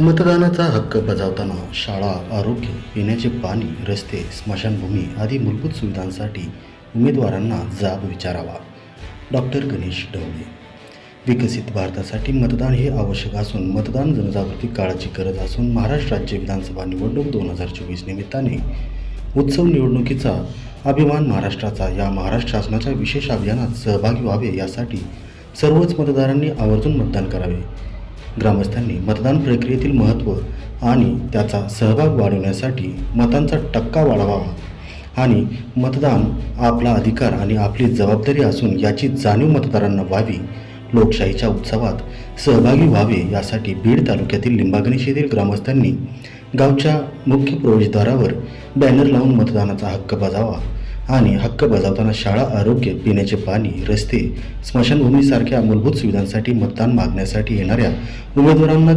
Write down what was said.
मतदानाचा हक्क बजावताना शाळा, आरोग्य, पिण्याचे पाणी, रस्ते, स्मशानभूमी आदी मूलभूत सुविधांसाठी उमेदवारांना जाब विचारावा. डॉक्टर गणेश ढवळे. विकसित भारतासाठी मतदान हे आवश्यक असून मतदान जनजागृती काळाची गरज असून महाराष्ट्र राज्य विधानसभा निवडणूक 2024 निमित्ताने उत्सव निवडणुकीचा अभिमान महाराष्ट्राचा या महाराष्ट्र शासनाच्या विशेष अभियानात सहभागी व्हावे यासाठी सर्वच मतदारांनी आवर्जून मतदान करावे. ग्रामस्थांनी मतदान प्रक्रियेतील महत्त्व आणि त्याचा सहभाग वाढवण्यासाठी मतांचा टक्का वाढवावा आणि मतदान आपला अधिकार आणि आपली जबाबदारी असून याची जाणीव मतदारांना व्हावी. लोकशाहीच्या उत्सवात सहभागी व्हावे यासाठी बीड तालुक्यातील लिंबागणेश येथील ग्रामस्थांनी गावच्या मुख्य प्रवेशद्वारावर बॅनर लावून मतदानाचा हक्क बजावा आणि हक्क बजावताना शाळा, आरोग्य, पिण्याचे पाणी, रस्ते, स्मशानभूमीसारख्या मूलभूत सुविधांसाठी मतदान मागण्यासाठी येणाऱ्या उमेदवारांना